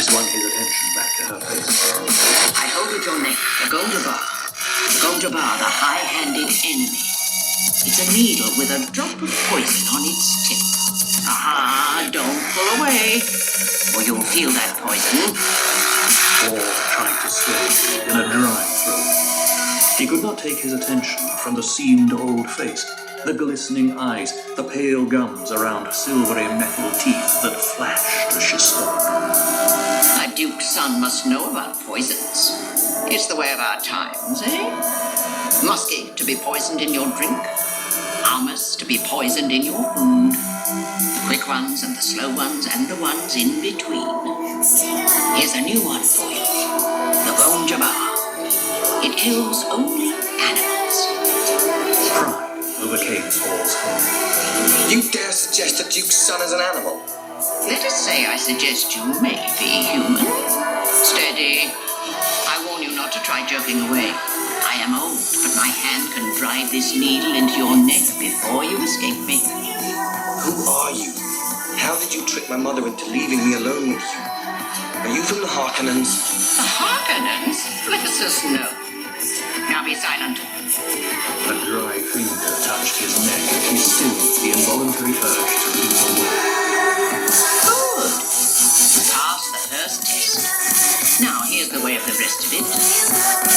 swung his attention back to her face. I hold at your neck the Goldabar. The Goldabar, the high-handed enemy. It's a needle with a drop of poison on its tip. Aha, don't pull away, or you'll feel that poison. Paul tried to swallow in a dry throat. He could not take his attention from the seamed old face, the glistening eyes, the pale gums around silvery metal teeth that flashed as she spoke. A duke's son must know about poisons. It's the way of our times, eh? Musky to be poisoned in your drink. Almas to be poisoned in your food. The quick ones and the slow ones and the ones in between. Here's a new one for you. The Gonjabar. It kills only animals. Pride overcame Paul's heart. You dare suggest a duke's son as an animal? Let us say I suggest you may be human. Steady. I warn you not to try joking away. I am old, but my hand can drive this needle into your neck before you escape me. Who are you? How did you trick my mother into leaving me alone with you? Are you from the Harkonnens? The Harkonnens? Bless us, no. Now be silent. A dry finger touched his neck and he stilled the involuntary urge to leave the word. Good. Pass the first test. Now here's the way of the rest of it.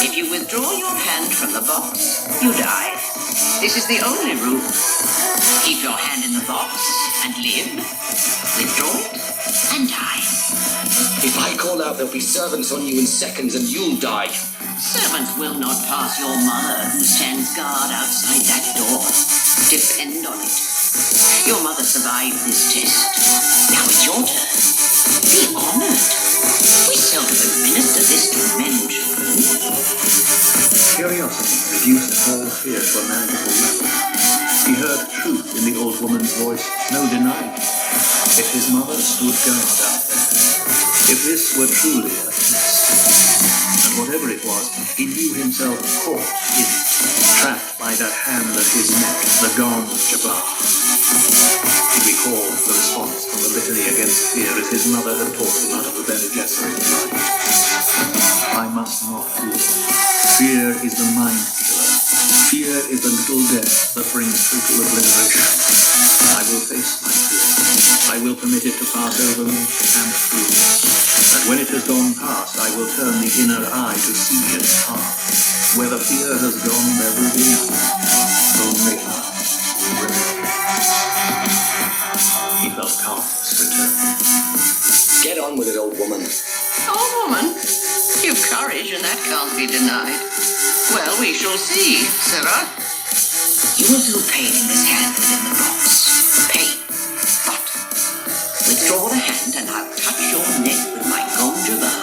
If you withdraw your hand from the box, you die. This is the only rule. Keep your hand in the box and live. Withdraw it and die. If I call out, there'll be servants on you in seconds and you'll die. Servants will not pass your mother who stands guard outside that door. Depend on it. Your mother survived this test. Now it's your turn. Be honored. We seldom administer this to men, children. Curiosity reduced Paul's fear to a manageable level. He heard truth in the old woman's voice, no denying it. If his mother stood guard out there, if this were truly a test, and whatever it was, he knew himself caught in it, trapped by that hand at his neck, the Gonjabar. He recalled the response from the litany against fear as his mother had taught him out of the Bene Gesserit light. I must not fear. Fear is the mind killer. Fear is the little death that brings total obliteration. I will face my fear. I will permit it to pass over me and through me. And when it has gone past, I will turn the inner eye to see its path. Where the fear has gone, there will be none. Only I will remain. He felt calmness return. Get on with it, old woman. Old woman, you've courage and that can't be denied. Well, we shall see, Sarah. You will feel pain in this hand within the box. Pain. But withdraw the hand and I'll touch your neck with my Gonjabar.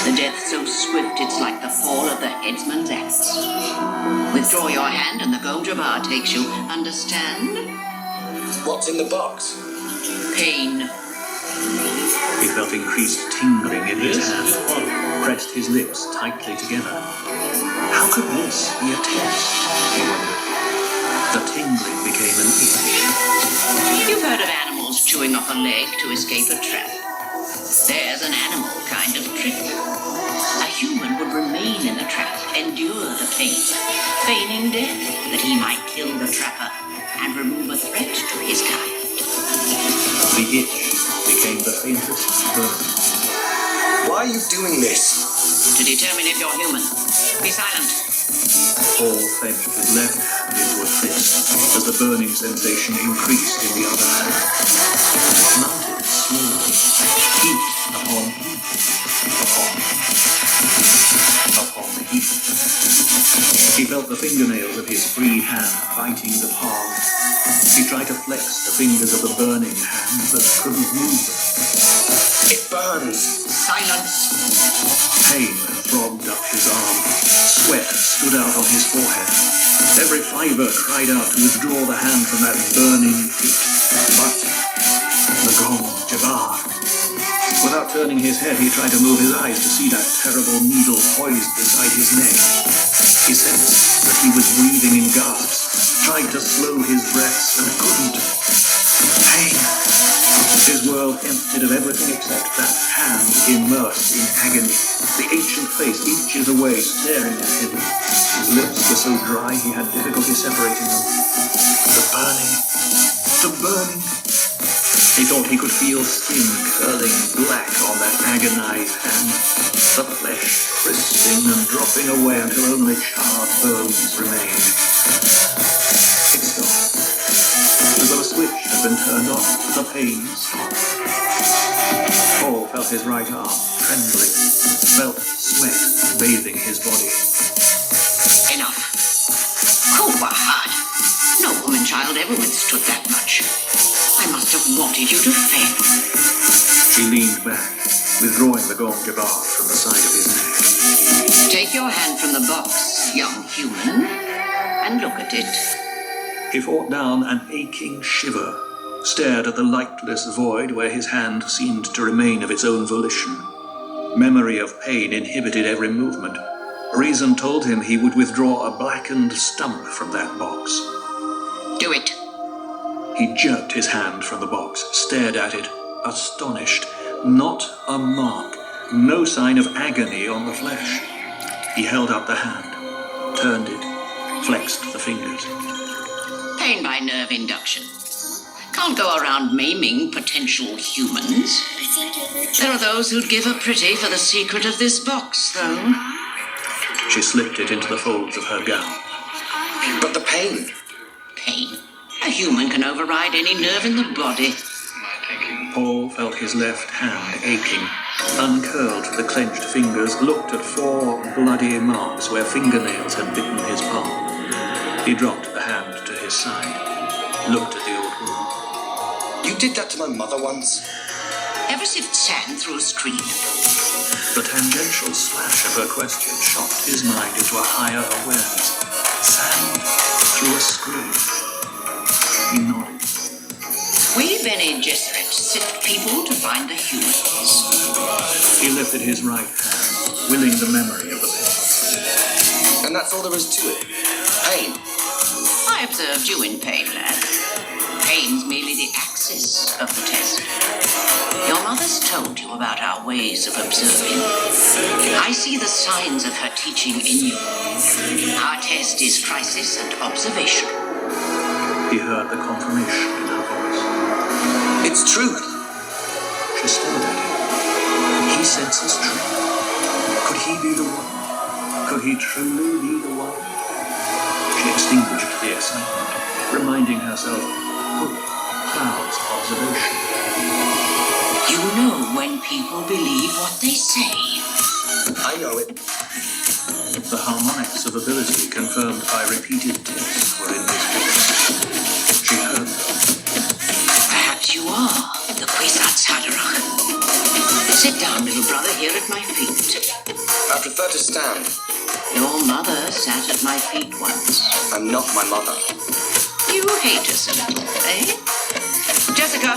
The death so swift it's like the fall of the headsman's axe. Withdraw your hand and the Gonjabar takes you. Understand? What's in the box? Pain. He felt increased tingling in his hand, pressed his lips tightly together. How could this be a test, he wondered. The tingling became an itch. You've heard of animals chewing off a leg to escape a trap. There's an animal kind of trick. A human would remain in the trap, endure the pain, feigning death that he might kill the trapper and remove a threat to his kind. The itch became the faintest burn. Why are you doing this? To determine if you're human. Be silent. Paul clenched his left hand into a fist as the burning sensation increased in the other hand. It mounted slowly, heat upon heat, upon heat. He felt the fingernails of his free hand biting the palm. He tried to flex the fingers of the burning hand, but couldn't move them. It burns. Silence. Pain throbbed up his arm. Sweat stood out on his forehead. Every fiber cried out to withdraw the hand from that burning pit. But the Gonjabar. Without turning his head, he tried to move his eyes to see that terrible needle poised beside his neck. He sensed that he was breathing in gasps, tried to slow his breaths and couldn't. Pain. His world emptied of everything except that hand immersed in agony. The ancient face inches away, staring at him. His lips were so dry he had difficulty separating them. The burning. The burning. He thought he could feel skin curling black on that agonized hand. The flesh crisping and dropping away until only charred bones remained. It stopped. As though a switch had been turned off, the pain stopped. Paul felt his right arm trembling, felt sweat bathing his body. Enough. Cool hard. No woman child ever withstood that much. I must have wanted you to fail. She leaned back, withdrawing the gaunt jabbar from the side of his neck. Take your hand from the box, young human, and look at it. He fought down an aching shiver, stared at the lightless void where his hand seemed to remain of its own volition. Memory of pain inhibited every movement. Reason told him he would withdraw a blackened stump from that box. Do it. He jerked his hand from the box, stared at it, astonished. Not a mark, no sign of agony on the flesh. He held up the hand, turned it, flexed the fingers. Pain by nerve induction. Can't go around maiming potential humans. There are those who'd give a pretty for the secret of this box, though. She slipped it into the folds of her gown. But the pain. Pain. A human can override any nerve in the body. Paul felt his left hand aching, uncurled the clenched fingers, looked at 4 bloody marks where fingernails had bitten his palm. He dropped the hand to his side, looked at the old woman. You did that to my mother once? Ever sift sand through a screen? The tangential slash of her question shocked his mind into a higher awareness. Sand through a screen. He nodded. We Bene Gesserit sift people to find the humans. He lifted his right hand, willing the memory of the pain. And that's all there is to it. Pain. I observed you in pain, lad. Pain's merely the axis of the test. Your mother's told you about our ways of observing. I see the signs of her teaching in you. Our test is crisis and observation. He heard the confirmation in her voice. It's truth. She stared at him. He senses truth. Could he be the one? Could he truly be the one? She extinguished the excitement, reminding herself, Cloud's observation. You know when people believe what they say. I know it. The harmonics of ability confirmed by repeated tests were in his voice. She heard them. Perhaps you are the Kwisatz Haderach. Sit down, little brother, here at my feet. I prefer to stand. Your mother sat at my feet once. I'm not my mother. You hate us a little, eh? Jessica!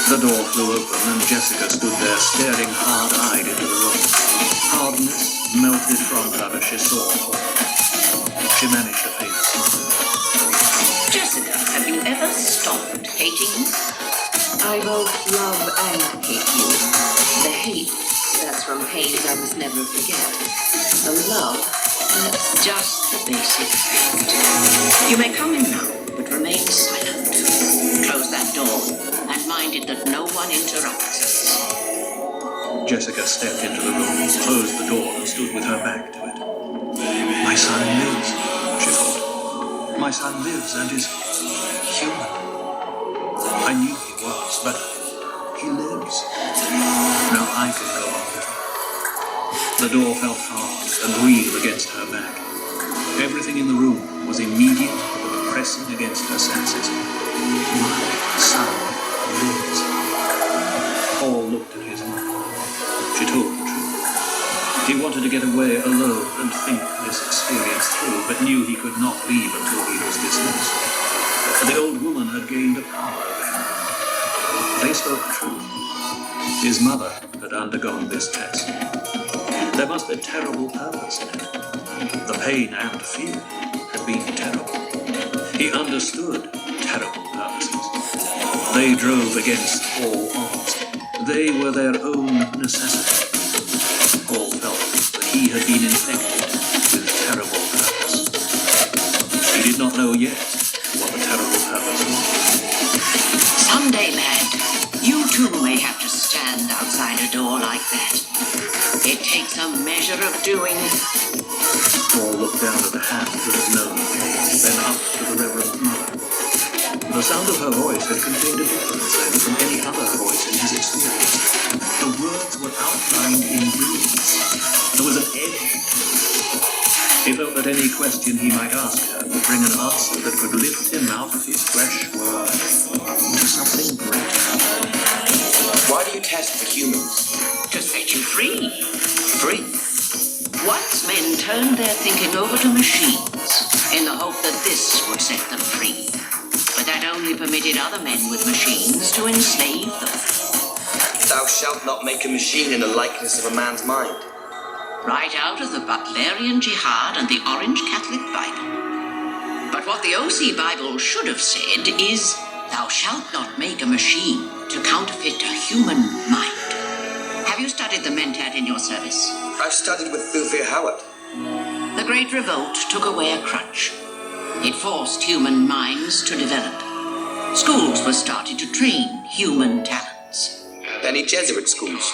The door flew open and Jessica stood there staring hard-eyed into the room. Hardness melted from her as she saw Paul. She managed a faint smile. Jessica, have you ever stopped hating me? I both love and hate you. The hate, that's from pains I must never forget. The love, That's just the basic fact. You may come in now, but remain silent. Close that door, and mind it that no one interrupts us. Jessica stepped into the room, closed the door, and stood with her back to it. My son lives, she thought. My son lives and is human. I knew he was, but he lives. Now I can go on with it. The door felt hard and real against her back. Everything in the room was immediate but pressing against her senses. My son lives. Paul looked at his mother. She told the truth. He wanted to get away alone and think this experience through, but knew he could not leave until he was dismissed. The old woman had gained a power over him. They spoke truth. His mother had undergone this test. There must be a terrible purpose in it. The pain and fear had been terrible. He understood terrible purposes. They drove against all odds. They were their own necessity. Paul felt that he had been infected with terrible purpose. He did not know yet what the terrible purpose was. Someday, lad, you too may have to stand outside a door like that. It takes a measure of doing. Paul looked down at the hand that had known pain, then up to the Reverend Mother. The sound of her voice had contained a difference then from any other voice in his experience. The words were outlined in brilliance. There was an edge. He felt that any question he might ask her would bring an answer that could lift him out of his flesh world into something greater. Why do you test for humans? To set you free. Free. Once men turned their thinking over to machines in the hope that this would set them free. But that only permitted other men with machines to enslave them. Thou shalt not make a machine in the likeness of a man's mind. Right out of the Butlerian Jihad and the Orange Catholic Bible. But what the OC Bible should have said is, thou shalt not make a machine to counterfeit a human mind. Have you studied the Mentat in your service? I've studied with Thufir Howard. The Great Revolt took away a crutch. It forced human minds to develop. Schools were started to train human talents. Bene Gesserit schools.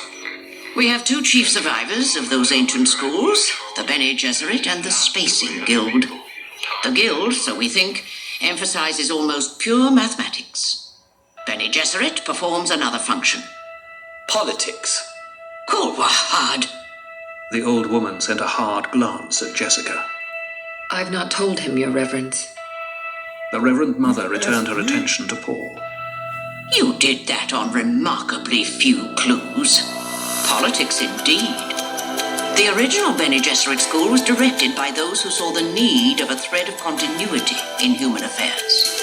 We have two chief survivors of those ancient schools, the Bene Gesserit and the Spacing Guild. The Guild, so we think, emphasizes almost pure mathematics. Bene Gesserit performs another function. Politics. Cool, hard. The old woman sent a hard glance at Jessica. I've not told him, Your Reverence. The Reverend Mother returned her attention to Paul. You did that on remarkably few clues. Politics indeed. The original Bene Gesserit school was directed by those who saw the need of a thread of continuity in human affairs.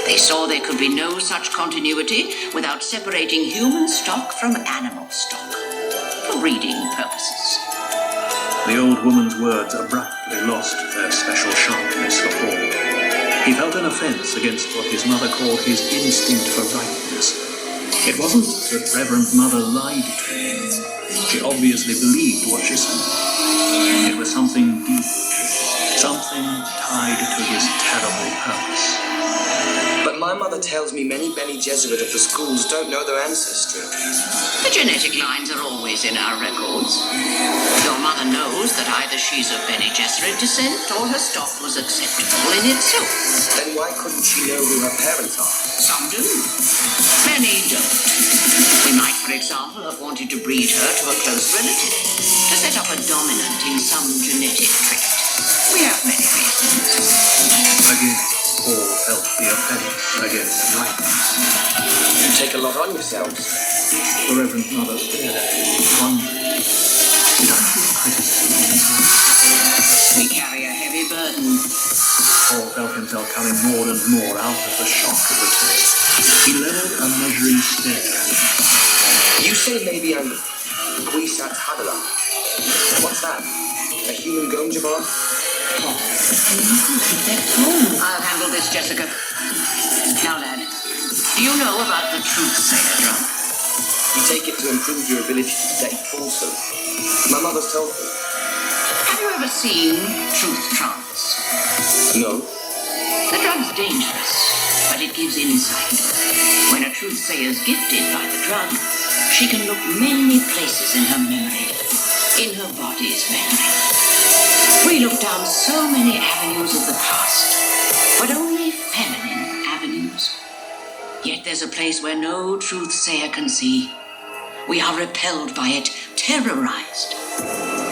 They saw there could be no such continuity without separating human stock from animal stock, for reading purposes. The old woman's words abruptly lost their special sharpness for Paul. He felt an offense against what his mother called his instinct for rightness. It wasn't that Reverend Mother lied to him. She obviously believed what she said. It was something deep, something tied to his terrible purpose. But my mother tells me many Bene Gesserit of the schools don't know their ancestry. The genetic lines are always in our records. Your mother knows that either she's of Bene Gesserit descent or her stock was acceptable in itself. Then why couldn't she know who her parents are? Some do. Many don't. We might, for example, have wanted to breed her to a close relative, to set up a dominant in some genetic trait. We have many reasons. Again, Paul felt the offense against rightness. You take a lot on yourselves. The Reverend Mother stared at him, wondering. Did I feel criticism in his voice? We carry a heavy burden. Paul felt himself coming more and more out of the shock of the test. He leveled a measuring stare at him. You say maybe I'm Kwisatz Haderach. What's that? A human Gonjabar? I'll handle this, Jessica. Now, lad, do you know about the truth sayer drug? You take it to improve your ability to detect falsehood. My mother's told me. Have you ever seen Truth Trance? No. The drug's dangerous, but it gives insight. When a truth sayer's gifted by the drug, she can look many places in her memory, in her body's memory. We look down so many avenues of the past, but only feminine avenues. Yet there's a place where no truth sayer can see. We are repelled by it, terrorized.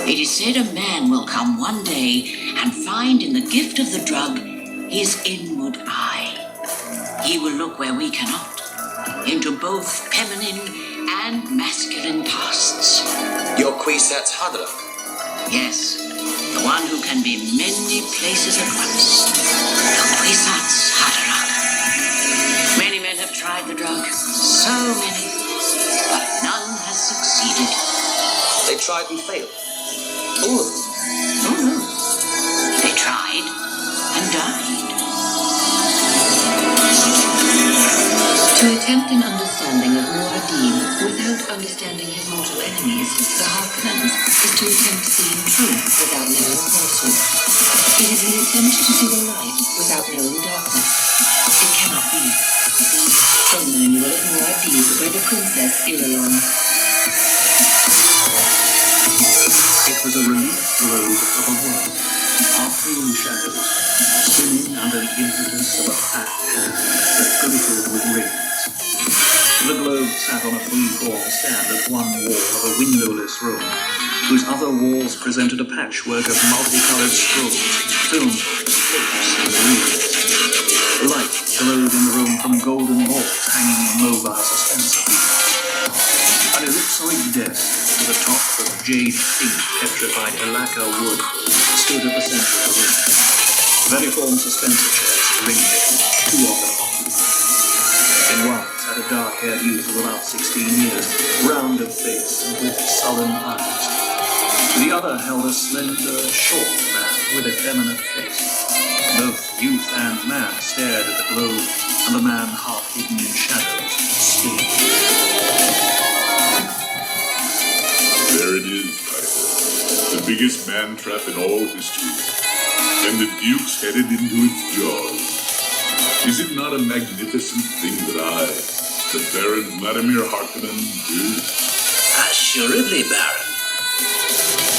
It is said a man will come one day and find in the gift of the drug his inward eye. He will look where we cannot, into both feminine and masculine pasts. You're Kwisatz Haderach. Yes, the one who can be many places at once. The Kwisatz Haderach. Many men have tried the drug, so many, but none has succeeded. They tried and failed. All of them. Oh no, they tried and died. To attempt an understanding of Muad'Dib without understanding his mortal enemies, the Harkonnens, is to attempt seeing truth without knowing falsehood. It is an attempt to see the light without knowing darkness. It cannot be. From Manual of Muad'Dib by the Princess Irulan. It was a relief globe of a world, arcane shadows, spinning under the impetus of a fat hand that glittered with rings. The globe sat on a free-form stand at one wall of a windowless room, whose other walls presented a patchwork of multicolored scrolls, film books, tapes, and reels. Light glowed in the room from golden balls hanging in mobile suspenser beams. An ellipsoid desk with a top of jade-pink petrified lacquer wood stood at the center of the room. Vertiform suspenser chairs ring-shaped, two of them occupied. In one sat a dark-haired youth of about 16 years, round of face and with sullen eyes. The other held a slender, short man with effeminate face. Both youth and man stared at the globe, and the man, half hidden in shadows, stared. There it is, Piper. The biggest man trap in all history. And the Duke's headed into its jaws. Is it not a magnificent thing that I, the Baron Vladimir Harkonnen, do? Assuredly, Baron.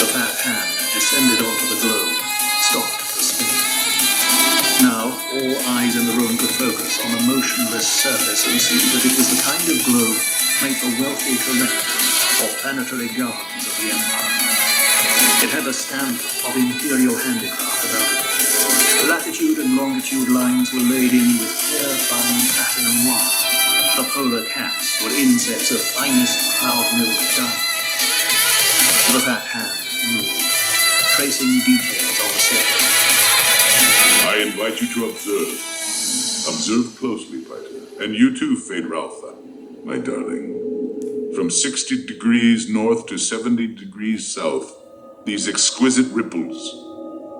The fat hand descended onto the globe, stopped the spin. Now, all eyes in the room could focus on the motionless surface and see that it was the kind of globe made for wealthy collectors or planetary governors of the Empire. It had the stamp of imperial handicraft about it. Latitude and longitude lines were laid in with clear, fine platinum wire. The polar caps were insets of finest cloud milk diamond. The fat hand moved, tracing details on the surface. I invite you to observe. Observe closely, Piper. And you too, Fade Ralpha, my darling. From 60 degrees north to 70 degrees south, these exquisite ripples,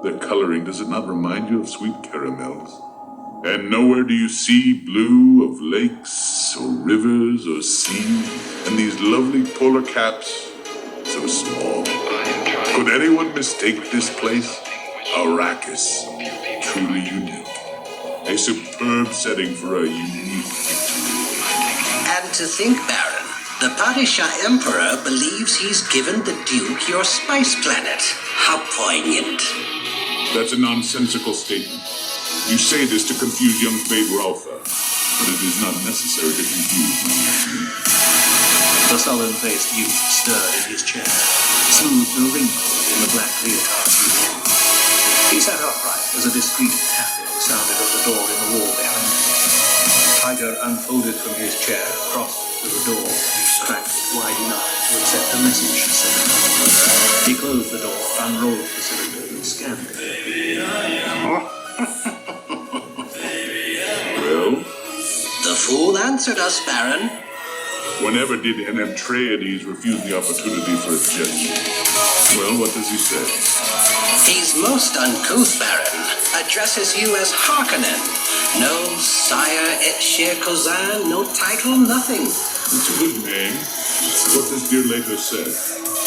their coloring, does it not remind you of sweet caramels? And nowhere do you see blue of lakes or rivers or sea, and these lovely polar caps, so small. Could anyone mistake this place? Arrakis, truly unique. A superb setting for a unique victory. And to think, Baron, the Padishah Emperor believes he's given the Duke your spice planet. How poignant. That's a nonsensical statement. You say this to confuse young Fade Ralpha, but it is not necessary to confuse my nephew. The sullen-faced youth stirred in his chair, smoothed a wrinkle in the black leotard he wore. He sat upright as a discreet tapping sounded at the door in the wall behind him. Tiger unfolded from his chair, crossed to the door, cracked it wide enough to accept a message sent. He closed the door, unrolled the cylinder, and scanned it. Well? The fool answered us, Baron. Whenever did an Atreides refuse the opportunity for a gesture? Well, what does he say? He's most uncouth, Baron. Addresses you as Harkonnen. No sire et cher cousin, no title, nothing. It's a good name. What does dear Leto say?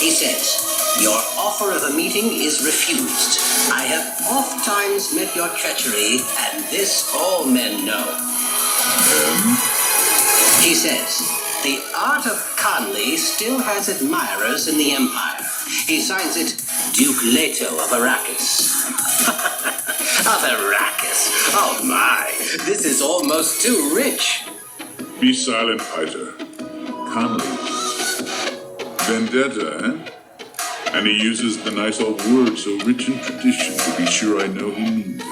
He says, your offer of a meeting is refused. I have oft times met your treachery, and this all men know. And? He says, the art of Conley still has admirers in the Empire. He signs it Duke Leto of Arrakis. Of Arrakis? Oh my, this is almost too rich. Be silent, Piter. Conley. Vendetta, eh? And he uses the nice old word so rich in tradition to be sure I know he means it.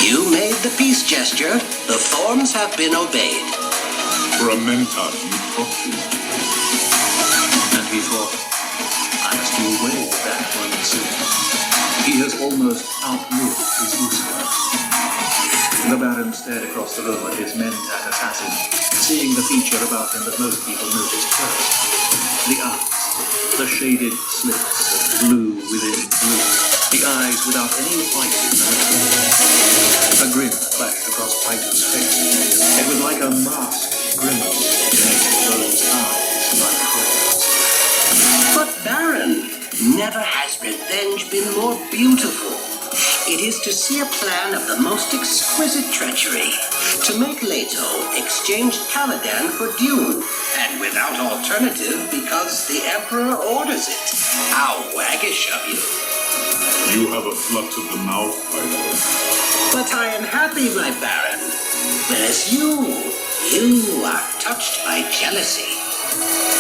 You made the peace gesture. The forms have been obeyed. For a mentat, you talk to me. And he thought, I must do away with that one soon. He has almost outlived his usefulness. The Baron stared across the room at his mentat assassin, seeing the feature about him that most people noticed first. The eyes, the shaded slits of blue within blue. the eyes without any white in them. A grin flashed across Python's face. It was like a masked grimace beneath those eyes like hers. But Baron, never has revenge been more beautiful. It is to see a plan of the most exquisite treachery, to make Leto exchange Caladan for Dune, and without alternative because the Emperor orders it. How waggish of you. You have a flux of the mouth, Python. But I am happy, my Baron, whereas you are touched by jealousy.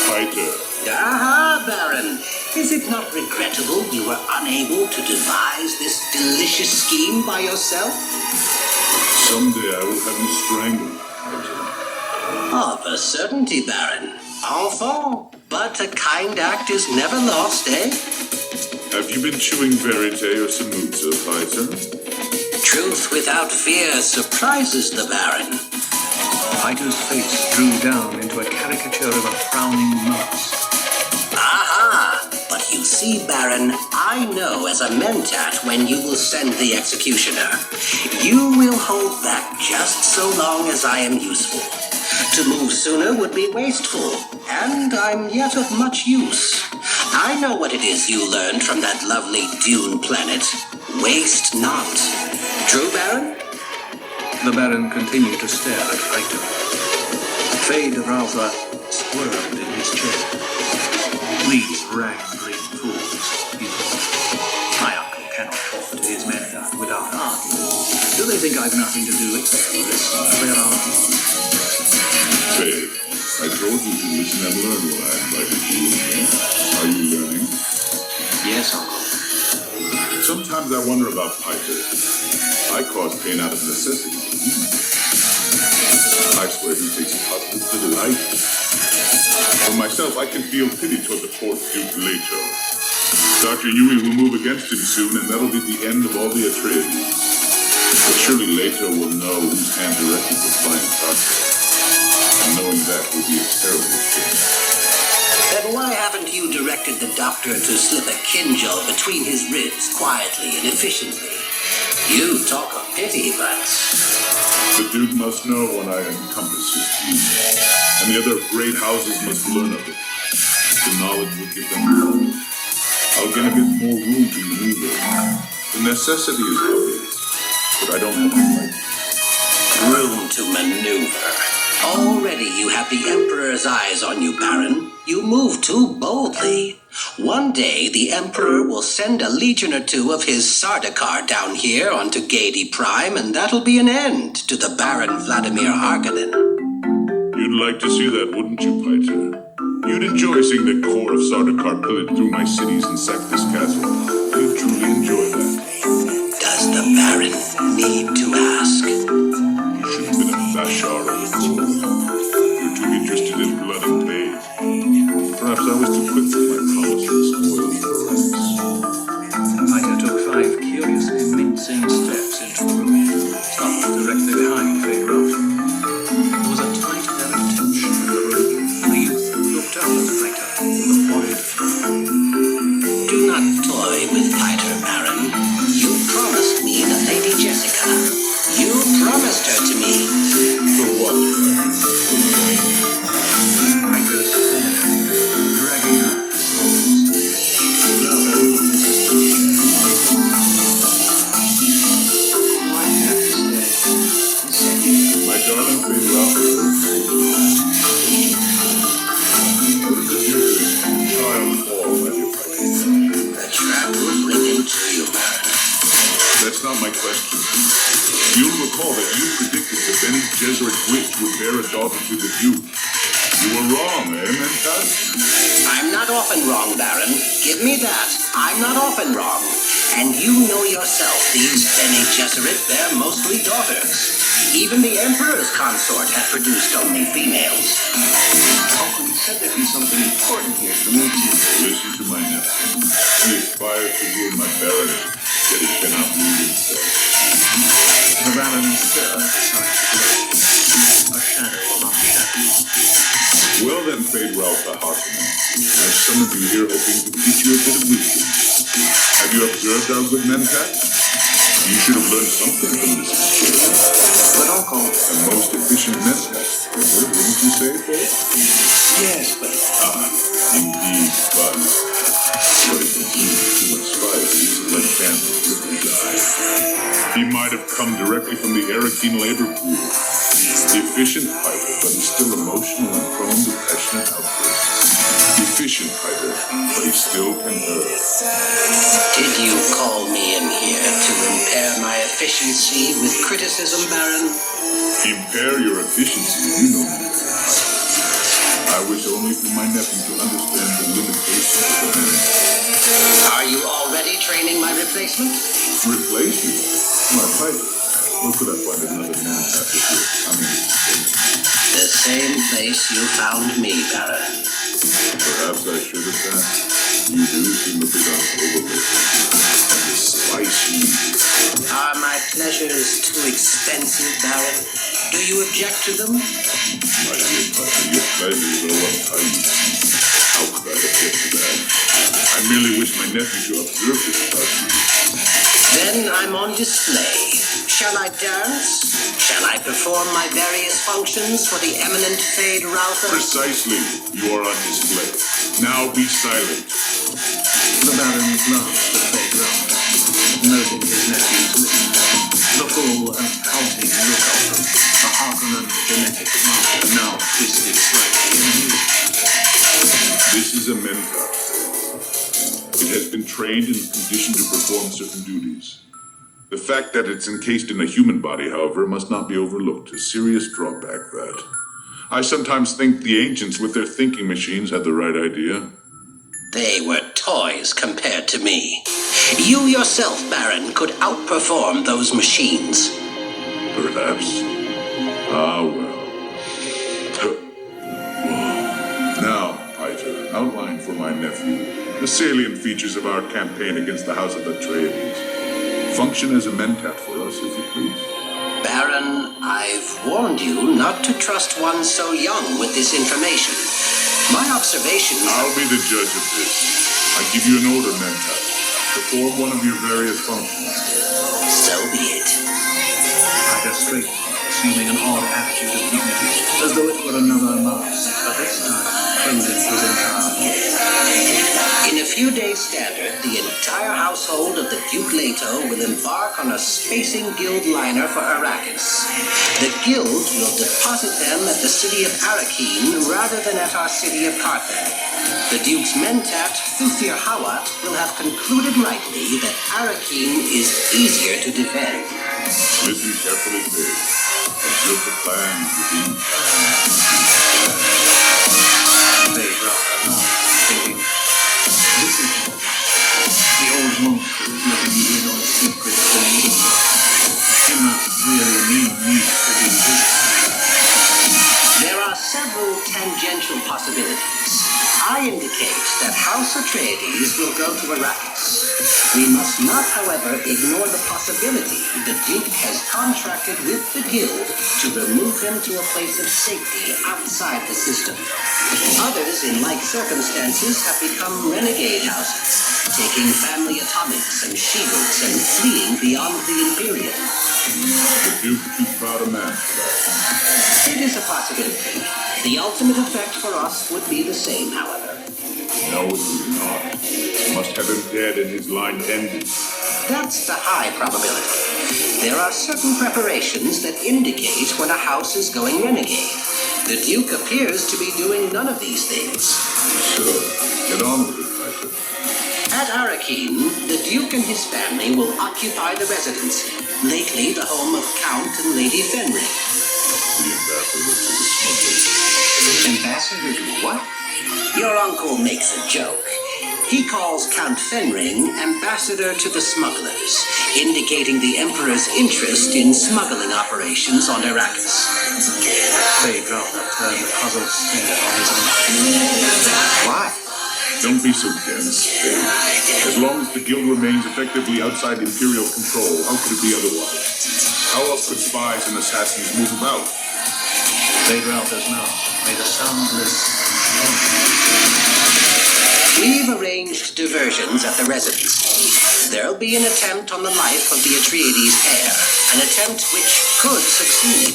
Fighter. Aha, Baron! Is it not regrettable you were unable to devise this delicious scheme by yourself? Someday I will have you strangled, Fighter. Of a certainty, Baron. Enfant. But a kind act is never lost, eh? Have you been chewing verite or samutza, Fighter? Truth without fear surprises the Baron. Python's face drew down into a caricature of a frowning mask. Aha! But you see, Baron, I know as a mentat when you will send the executioner. You will hold back just so long as I am useful. To move sooner would be wasteful, and I'm yet of much use. I know what it is you learned from that lovely Dune planet. Waste not. True, Baron? The Baron continued to stare at Python. Fade Ralpha squirmed in his chair. Please, rag-green fools, he thought. My uncle cannot talk to his men without arguing. Do they think I've nothing to do except listen to their arguments? Faye, I told you to listen and learn when I invited you in. Are you learning? Yes, uncle. Sometimes I wonder about Python. I cause pain out of necessity. I swear he takes positive delight. For myself, I can feel pity toward the poor Duke Leto. Dr. Yui will move against him soon, and that'll be the end of all the Atreides. But surely Leto will know whose hand directed the flying saucer. And knowing that will be a terrible thing. Then why haven't you directed the doctor to slip a kinjal between his ribs quietly and efficiently? You talk of pity, but... The Duke must know when I encompass his teeth, and the other great houses must learn of it. The knowledge will give them hope. I'll get a bit more room to maneuver. The necessity is obvious, but I don't have the right. Room to maneuver. Already you have the Emperor's eyes on you, Baron. You move too boldly. One day the Emperor will send a legion or two of his Sardaukar down here onto Gaiety Prime, and that'll be an end to the Baron Vladimir Harkonnen. You'd like to see that, wouldn't you, Python? You'd enjoy seeing the core of Sardaukar pillage through my cities and sack this castle. You'd truly enjoy that. Does the Baron need to ask? You should have been a Bashar of the world. You're too interested in blood and pain. Perhaps I was too quick with my promise to spoil your rights. Python took 5 curiously mincing steps into the room, stopped directly behind Fade Ralpha. There was a tight, nerve tension in the room. The youth looked up at Python with a worried frown. Do not toy with Python, Baron. You promised me the Lady Jessica. You promised her to me. For what, Python? Python stared, dragging out his clothes. Ralpha moved his chair. Why have you stayed? My darling Fade Ralpha. What did the Duke child fall, my dear Python? The trap will bring him to you, Baron. That's not my question. You'll recall that you predicted that Bene Gesserit witch would bear a daughter to the Duke. You were wrong, eh, Mentat? I'm not often wrong, Baron. Give me that. I'm not often wrong. And you know yourself, these Bene Gesserit bear mostly daughters. Even the Emperor's consort had produced only females. Uncle, you said there'd be something important here for me to... Listen to my nephew. He aspires to rule my barony, yet he cannot rule himself. The Baron stirred beside the blade. A shadow among shadows. Well then, Fade Ralpha Harkonnen, I summoned you here hoping to teach you a bit of wisdom. Have you observed our good mentat? You should have learned something from this experience. But Uncle... The most efficient mentat, wouldn't you say, folks? Yes, but... Indeed, but if you use too much spice, let candles quickly die. He might have come directly from the Arakeen labor pool. Efficient fighter, but he's still emotional and prone to passionate outbursts. Efficient fighter, but he still can hurt. Did you call me in here to impair my efficiency with criticism, Baron? Impair your efficiency, you know me. I wish only for my nephew to understand the limitations of the man. Are you already training my replacement? Replace you? My fighter. Where could I find another man after this? The same place you found me, Baron. Perhaps I should have done. You do seem a bit overlooked. And the spicy. Are my pleasures too expensive, Baron? Do you object to them? My dear Buster, your pleasures are uptight. How could I object to that? I merely wish my nephew to observe this about you. Then I'm on display. Shall I dance? Shall I perform my various functions for the eminent Fade Routher? Precisely. You are on display. Now be silent. The Baron glanced at Fade Routher, noting his nephew's lips. The full and pouting look of them, the Harkonnen genetic marker now twisted slightly in amusement. This is a mentat. It has been trained and conditioned to perform certain duties. The fact that it's encased in a human body, however, must not be overlooked. A serious drawback, that. I sometimes think the ancients with their thinking machines had the right idea. They were toys compared to me. You yourself, Baron, could outperform those machines. Perhaps. Ah, well. Now, Peter, outline for my nephew the salient features of our campaign against the House of Atreides. Function as a mentat for us, if you please. Baron, I've warned you not to trust one so young with this information. My observations... I'll be the judge of this. I give you an order, mentat. Perform one of your various functions. So be it. Ida straightened, assuming an odd attitude of dignity, as though it were another mask, but this time clothing his entire body. In a few days standard, the entire household of the Duke Leto will embark on a spacing guild liner for Arrakis. The guild will deposit them at the city of Arakeen rather than at our city of Carthage. The Duke's mentat, Thufir Hawat, will have concluded rightly that Arakeen is easier to defend. Listen carefully, Dave. Observe the plans within. They dropped a nod, thinking, this is the old monk who is letting me in on a secret for me. He must really need me to do this. There are several tangential possibilities. I indicate that House Atreides will go to Arrakis. We must not, however, ignore the possibility the Duke has contracted with the Guild to remove him to a place of safety outside the system. Others, in like circumstances, have become renegade houses, taking family atomics and shields and fleeing beyond the Imperium. The Duke too proud a man for that. It is a possibility. The ultimate effect for us would be the same, however. No, it would not. Must have him dead and his line ended. That's the high probability. There are certain preparations that indicate when a house is going renegade. The Duke appears to be doing none of these things. Sure. Get on with it, Piper. At Arakeen, the Duke and his family will occupy the residency, lately the home of Count and Lady Fenrir. The ambassador to the smugglers. Ambassador to what? Your uncle makes a joke. He calls Count Fenring ambassador to the smugglers, indicating the Emperor's interest in smuggling operations on Arrakis. They dropped a turned a puzzled stare on his uncle. Why? Don't be so dense, Dave. As long as the Guild remains effectively outside Imperial control, how could it be otherwise? How else could spies and assassins move about? They dropped his mouth, made a soundless staged diversions at the residence. There'll be an attempt on the life of the Atreides heir, an attempt which could succeed.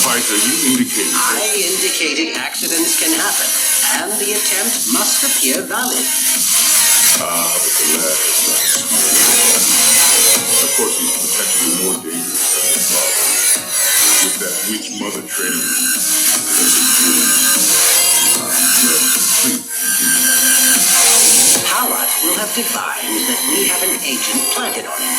Piter, you indicated I indicated accidents can happen, and the attempt must appear valid. but the lad is not smart. Of course, he's potentially more dangerous than his father. With that witch mother training him. Please. Howard will have divined that we have an agent planted on him.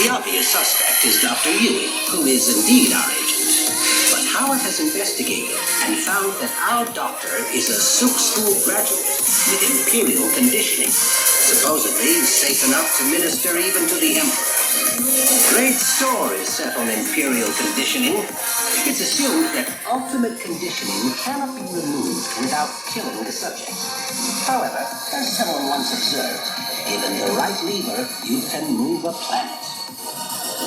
The obvious suspect is Dr. Yui, who is indeed our agent. But Howard has investigated and found that our doctor is a Suk School graduate with imperial conditioning, supposedly safe enough to minister even to the Emperor. Great store is set on imperial conditioning. It's assumed that ultimate conditioning cannot be removed without killing the subject. However, as someone once observed, given the right lever, you can move a planet.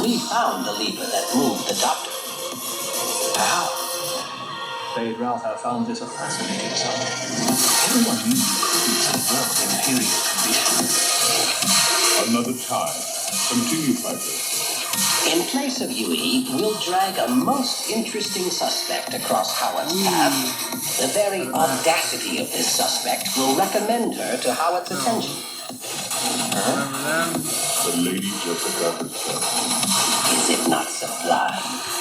We found the lever that moved the doctor. How? Fade Ralph found this a fascinating subject. Everyone knew you couldn't subvert imperial conditions. Another time. Continue, Piter. In place of Yui, we'll drag a most interesting suspect across Howard's path. The very audacity of this suspect will recommend her to Howard's attention. The Lady Jessica herself. Is it not sublime?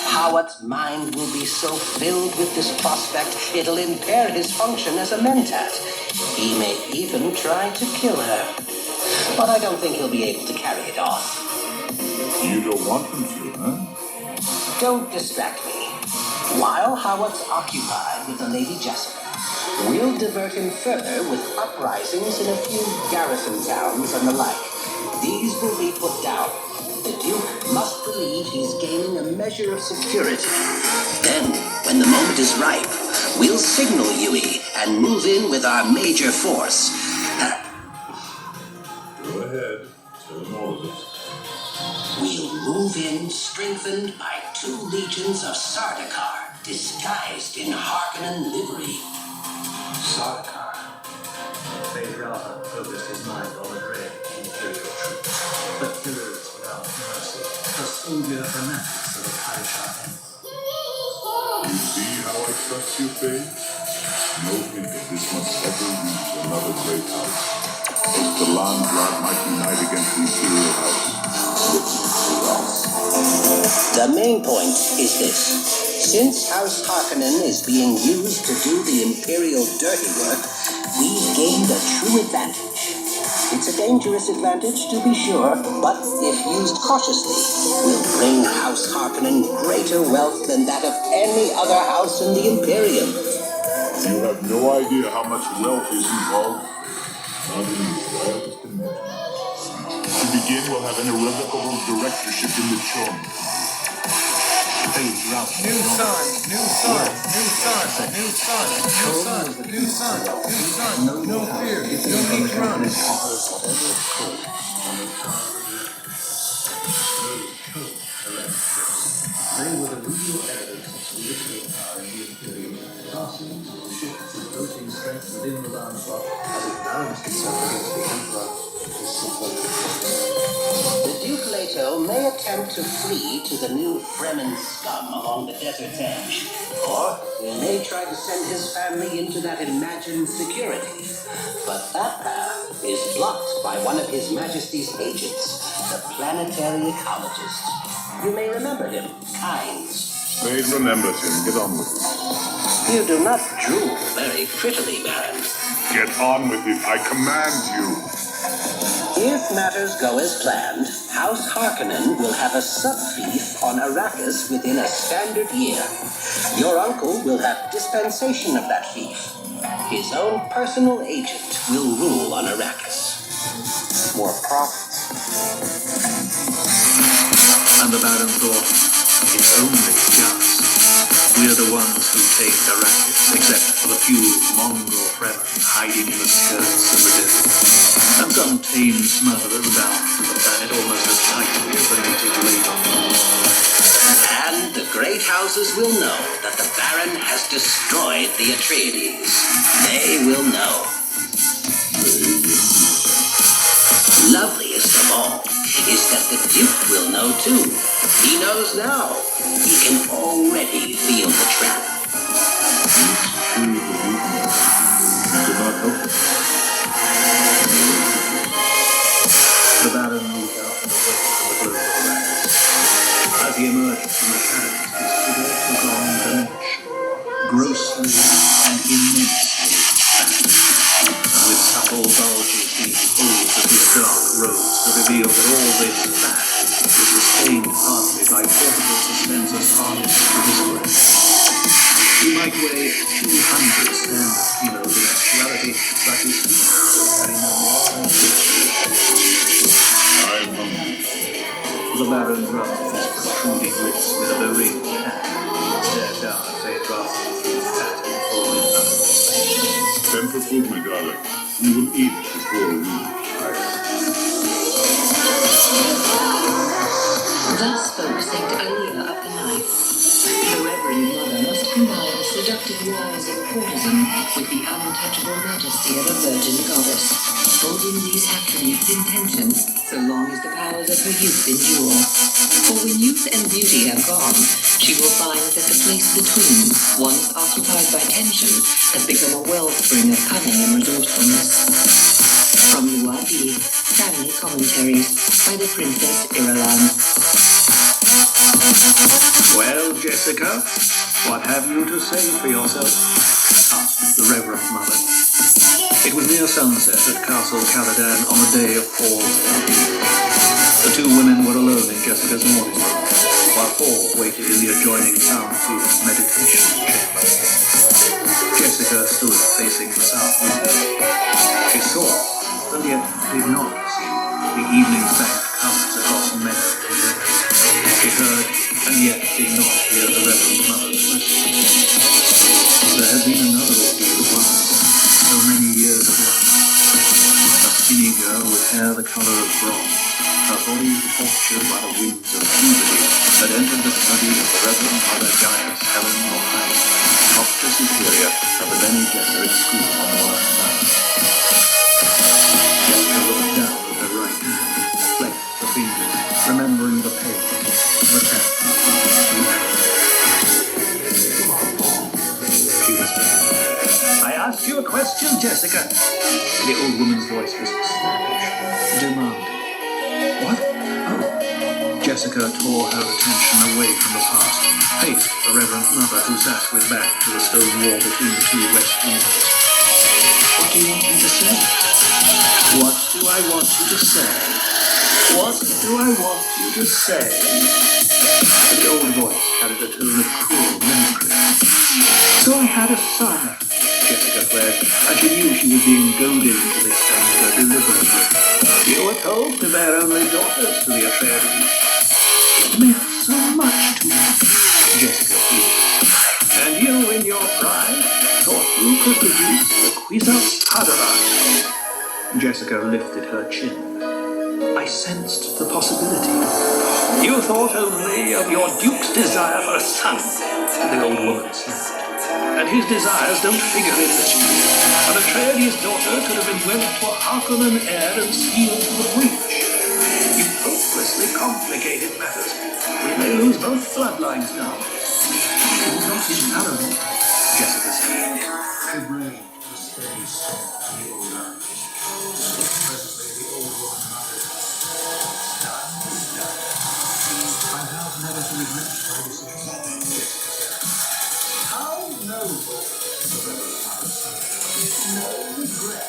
Howard's mind will be so filled with this prospect, it'll impair his function as a mentat. He may even try to kill her. But I don't think he'll be able to carry it off. You don't want them to, huh? Don't distract me. While Howard's occupied with the Lady Jessica, we'll divert him further with uprisings in a few garrison towns and the like. These will be put down. The Duke must believe he's gaining a measure of security. Then, when the moment is ripe, we'll signal Yui and move in with our major force. Go ahead. Tell them all of it. We'll move in strengthened by 2 legions of Sardaukar, disguised in Harkonnen livery. Sardaukar. Fade Ralph focused his mind on the dread imperial troops, the killers without mercy, the soldier fanatics of the Kaisha. You see how I trust you, Faye? No hint that this must ever reach another great house. As the Landgrad might unite against the Imperial House. The main point is this. Since House Harkonnen is being used to do the Imperial dirty work, we've gained a true advantage. It's a dangerous advantage, to be sure, but if used cautiously, will bring House Harkonnen greater wealth than that of any other house in the Imperium. You have no idea how much wealth is involved. Not in the wildest dimension. To begin, we'll have an irrevocable directorship in the Chon. Fade Ralph. New sun, new sun, new sun, new sun, new sun, new sun, new sun, no fear, no need to run. They were the real evidence of political power in the Imperium, passing shifts and voting strength within the Landgrad as it balanced itself against the Emperor. The Duke Leto may attempt to flee to the new Fremen scum along the desert's edge, or he may try to send his family into that imagined security. But that path is blocked by one of His Majesty's agents, the planetary ecologist. You may remember him, Kynes. Fade remembers him. Get on with it. You do not drool very prettily, Baron. Get on with it. I command you. If matters go as planned, House Harkonnen will have a sub-fief on Arrakis within a standard year. Your uncle will have dispensation of that fief. His own personal agent will rule on Arrakis. More profits. And the Baron thought, it's only just. We're the ones who take Arrakis, except for the few mongrel Fremen hiding in the skirts of the desert. And some tame smuggler bound to the planet almost as tightly as the native labor. And the great houses will know that the Baron has destroyed the Atreides. They will know. that the Duke will know too. He knows now. He can already feel the trap. Could not help it. The Baron moved out and away from the global racket. As he emerged from the shadows, his figure took on a dimension, grossly and immensely fat. With supple bulges being pulled of his dark robes to reveal that all this fat was sustained partly by portable suspensors harnessed to his waist. He might weigh 200 standard kilos in actuality, but his feet would carry no more than 50. I'm hungry. The Baron rubbed his protruding lips with a beringed hand and stared down as they dropped through fat and folded up. Send for food, my darling. We will eat before we retire. Thus spoke Saint Alia of the Knife. The Reverend Mother must combine the seductive wiles of a courtesan with the untouchable majesty of a virgin goddess, holding these attributes in tension so long as the powers of her youth endure. For when youth and beauty have gone, she will find that the place between, once occupied by tension, has become a wellspring of cunning and resourcefulness. From Luadi, Family Commentaries by the Princess Irulan. Well, Jessica, what have you to say for yourself? Asked the Reverend Mother. It was near sunset at Castle Caladan on the day of Paul's Eve. The two women were alone in Jessica's morning room, while Paul waited in the adjoining soundproof meditation chamber. Jessica stood facing the south window. She saw, and yet did not see, the evening's banked colours across the meadow and river. She heard, and yet did not hear the Reverend Mother's question. There had been another ordeal once, so many years ago. A skinny girl with hair the colour of bronze, her body tortured by the winds of puberty, had entered the study of the Reverend Mother Gaius Helen O'Hara, Doctor Superior of the Bene Gesserit School on the last night. Jessica looked down with her right hand, flexed the fingers, remembering the pain, the tap, the act. She whispered, "I asked you a question, Jessica." The old woman's voice was snappish, demanding. What? Oh. Jessica tore her attention away from the past, faced the Reverend Mother who sat with back to the stone wall between the two west windows. What do you want me to say? What do I want you to say? What do I want you to say? The old voice carried a tone of cruel mimicry. So I had a son, Jessica flared, and she knew she was being goaded into this anger deliberately. You were told to bear only daughters to the affair. It meant so much to me, Jessica pleaded. And you, in your pride, thought you could produce the Kwisatz Haderach. Jessica lifted her chin. I sensed the possibility. You thought only of your Duke's desire for a son, the old woman snapped. And his desires don't figure in this. An Atreides daughter could have been wed to a Harkonnen heir and sealed to the breach. You hopelessly complicated matters. We may lose both bloodlines now. It was not infallible, Jessica said. Her brain was steady soft in the old eyes. Presently the old woman nodded. Done is done. I have never to regret my decision. How noble, the Reverend Mother said. No regret.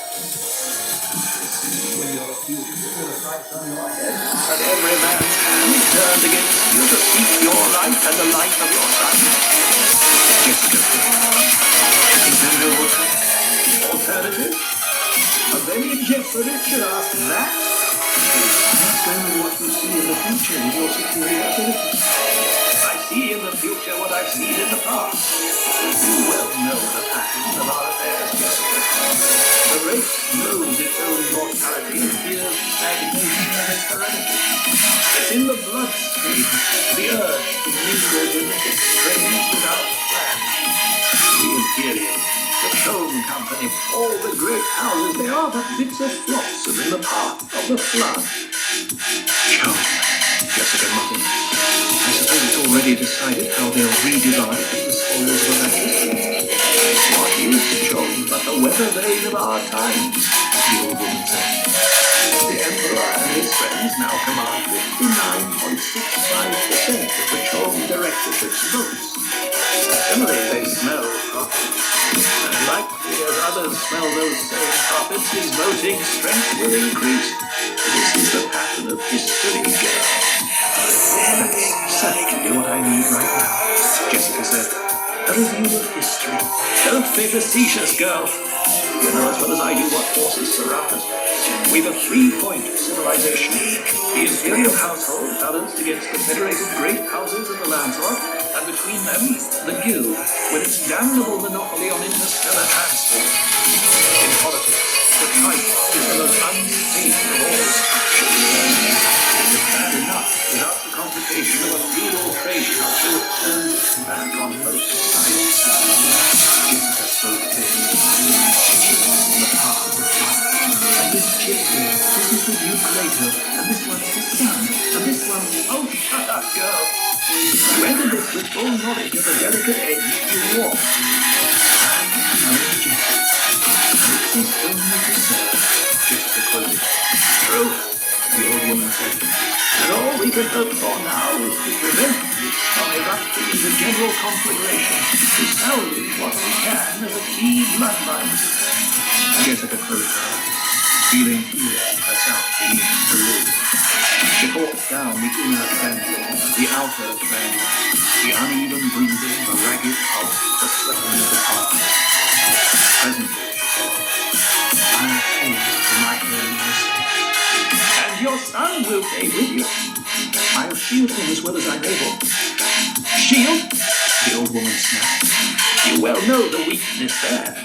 When your future will fight on your head, and every man's hand turned against you to seek your life and the life of your son. Jessica said, is there no alternative? A Bene Gesserit should ask that? Understand what you see in the future with your superior ability. I see in the future what I've seen in the past. You well know the pattern of our affairs, Jessica. The race knows its own mortality and fears stagnation of its heredity. It's in the bloodstream, the urge to mingle genetic strains without plan. The Imperium, the Throne Company, all the great houses, they are but bits of flotsam in the path of the flood. Charming, Jessica muttered. I suppose it's already decided how they'll redivide the spoils of Arrakis. What is Chom but the weather vane of our times, the old woman said. The Emperor and his friends now command 59.65% of the Chom directorship's votes. Generally, they smell profits. And likely as others smell those same profits, his voting strength will increase. This is the pattern of history, girl. That's certainly what I need right now, Jessica said. A review of history. Don't be facetious, girl. You know as well as I do what forces surround us. We've a 3-point civilization. The imperial household balanced against the federated great houses of the Lancelot, and between them, the guild, with its damnable monopoly on interstellar transport. In politics, the type is the most unstable of all structures. It's bad enough without the complication of a feudal trade culture which turns back on most sides. Jessica spoke thin. The path of life. And this chip here, this is the Duke Leto, and this one's his son, and this one's... Oh, shut up, girl! You entered this with full knowledge of the delicate edge you walk. I am Mary Jessica. Hope is only to serve, Jessica quoted. True, the old woman said. And all we can hope for now is to prevent this from erupting into general conflagration, to salvage what we can of the key bloodlines. Jessica closed her eyes, feeling fear herself beneath the lid. She caught down the inner trembling, the outer trembling, the uneven breathing, the ragged pulse, the sweating of the heart. Presently, she said, I'll pay for my own mistake. And your son will pay with you. I'll shield him as well as I'm able. Shield? The old woman snapped. You well know the weakness there.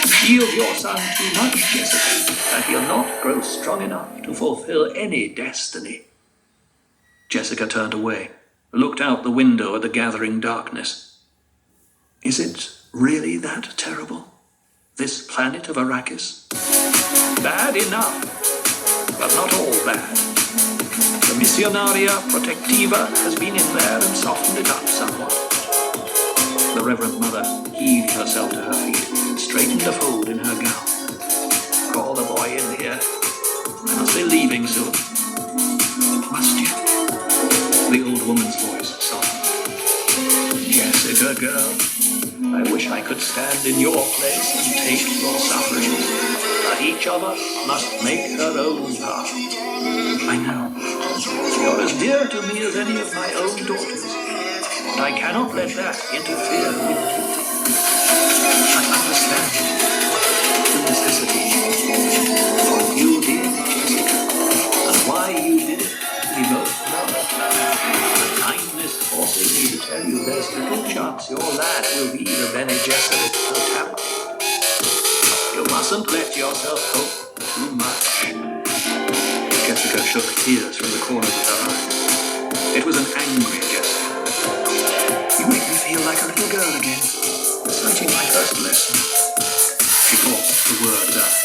Shield your son too much, Jessica, and he'll not grow strong enough to fulfill any destiny. Jessica turned away, looked out the window at the gathering darkness. Is it really that terrible? This planet of Arrakis? Bad enough, but not all bad. The Missionaria Protectiva has been in there and softened it up somewhat. The Reverend Mother heaved herself to her feet, straightened a fold in her gown. Call the boy in here. I must be leaving soon. Must you? The old woman's voice softened. Jessica, girl, I wish I could stand in your place and take your sufferings. But each of us must make her own path. I know. You're as dear to me as any of my own daughters. But I cannot let that interfere with you. I understand the necessity. What you did, Jessica, and why you did it, we both know. The kindness forces me to tell you there's little chance your lad will be the Bene Gesserit totality. You mustn't let yourself hope too much. Jessica shook tears from the corners of her eyes. It was an angry gesture. You make me feel like a little girl again, reciting my first lesson. She forced the words out.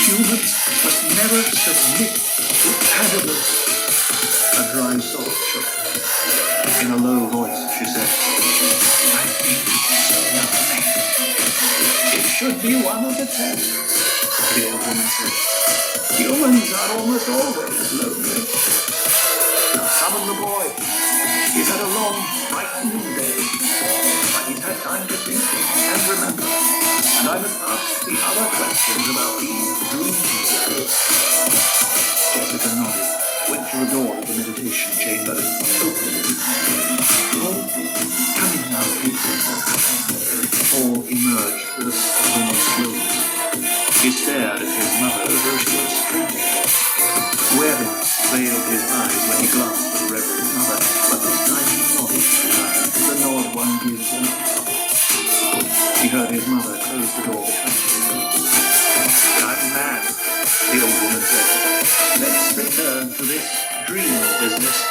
Humans must never submit to cannibalism. A dry soul shook her. In a low voice, she said, I've been so lonely. It should be one of the tests, the old woman said. Humans are almost always lonely. Now summon the boy. He's had a long, frightening day, but he's had time to think and remember. And I must ask the other questions about these dreams. Jessica nodded, went to the door of the meditation chamber, opened it. Oh, come in now, please. Paul emerged with a stubborn slowness. He stared at his mother as though she was strange. Webbing veiled his eyes when he glanced at the Reverend Mother, but this time he nodded to her, the nod one gives an answer. He heard his mother close the door behind him. Young man, the old woman said, let's return to this dream business.